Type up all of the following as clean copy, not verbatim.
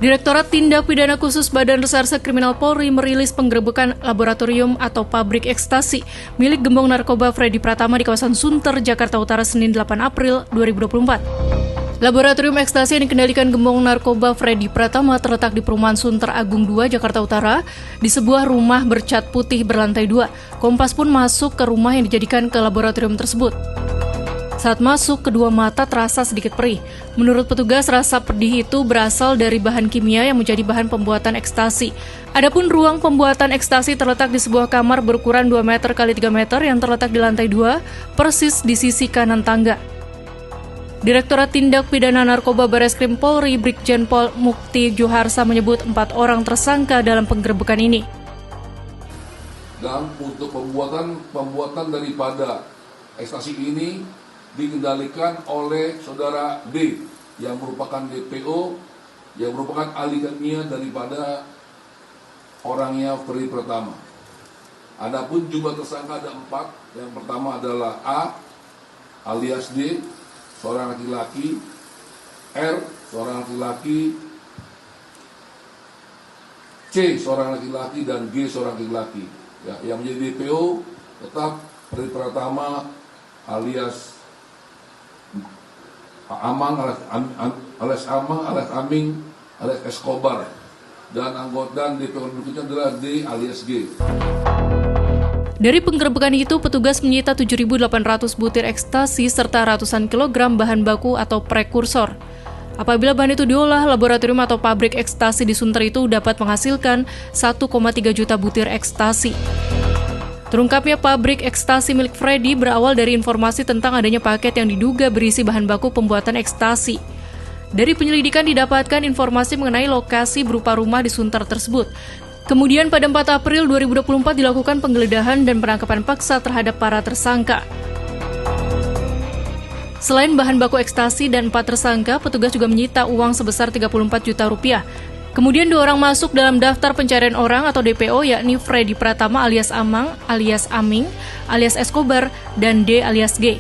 Direktorat Tindak Pidana Khusus Badan Reserse Kriminal Polri merilis penggerebekan laboratorium atau pabrik ekstasi milik gembong narkoba Freddy Pratama di kawasan Sunter, Jakarta Utara, Senin 8 April 2024. Laboratorium ekstasi yang dikendalikan gembong narkoba Freddy Pratama terletak di perumahan Sunter Agung 2, Jakarta Utara, di sebuah rumah bercat putih berlantai 2. Kompas pun masuk ke rumah yang dijadikan ke laboratorium tersebut. Saat masuk, kedua mata terasa sedikit perih. Menurut petugas, rasa pedih itu berasal dari bahan kimia yang menjadi bahan pembuatan ekstasi. Adapun ruang pembuatan ekstasi terletak di sebuah kamar berukuran 2 meter x 3 meter yang terletak di lantai 2, persis di sisi kanan tangga. Direktorat Tindak Pidana Narkoba Bareskrim Polri Brigjen Pol Mukti Juharsa menyebut 4 orang tersangka dalam penggerebekan ini. Dan untuk pembuatan daripada ekstasi ini dikendalikan oleh saudara D yang merupakan DPO, yang merupakan ahli kimia daripada orangnya Freddy Pratama. Adapun jumlah tersangka ada 4. Yang pertama adalah A alias D, seorang laki-laki, R, seorang laki-laki, C, seorang laki-laki, dan G, seorang laki-laki. Ya, yang menjadi DPO tetap Freddy Pratama alias Amang, alias Aming, alias Escobar, dan anggota DPO berikutnya adalah D alias G. Dari penggerebekan itu, petugas menyita 7.800 butir ekstasi serta ratusan kilogram bahan baku atau prekursor. Apabila bahan itu diolah, laboratorium atau pabrik ekstasi di Sunter itu dapat menghasilkan 1,3 juta butir ekstasi. Terungkapnya pabrik ekstasi milik Freddy berawal dari informasi tentang adanya paket yang diduga berisi bahan baku pembuatan ekstasi. Dari penyelidikan didapatkan informasi mengenai lokasi berupa rumah di Sunter tersebut. Kemudian pada 4 April 2024 dilakukan penggeledahan dan penangkapan paksa terhadap para tersangka. Selain bahan baku ekstasi dan 4 tersangka, petugas juga menyita uang sebesar 34 juta rupiah. Kemudian 2 orang masuk dalam daftar pencarian orang atau DPO, yakni Freddy Pratama alias Amang, alias Aming, alias Escobar, dan D alias G.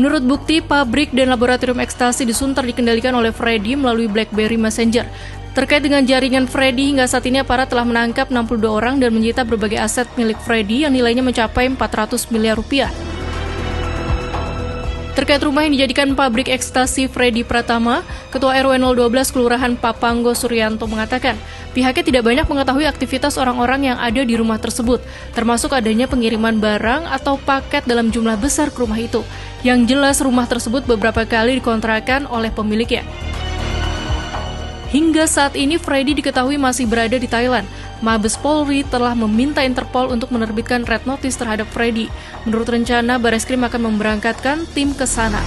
Menurut bukti, pabrik dan laboratorium ekstasi di Sunter dikendalikan oleh Freddy melalui BlackBerry Messenger. Terkait dengan jaringan Freddy, hingga saat ini aparat telah menangkap 62 orang dan menyita berbagai aset milik Freddy yang nilainya mencapai 400 miliar rupiah. Terkait rumah yang dijadikan pabrik ekstasi Freddy Pratama, Ketua RW 012 Kelurahan Papanggo Suryanto mengatakan, pihaknya tidak banyak mengetahui aktivitas orang-orang yang ada di rumah tersebut, termasuk adanya pengiriman barang atau paket dalam jumlah besar ke rumah itu. Yang jelas rumah tersebut beberapa kali dikontrakan oleh pemiliknya. Hingga saat ini Freddy diketahui masih berada di Thailand. Mabes Polri telah meminta Interpol untuk menerbitkan red notice terhadap Freddy. Menurut rencana, Bareskrim akan memberangkatkan tim ke sana.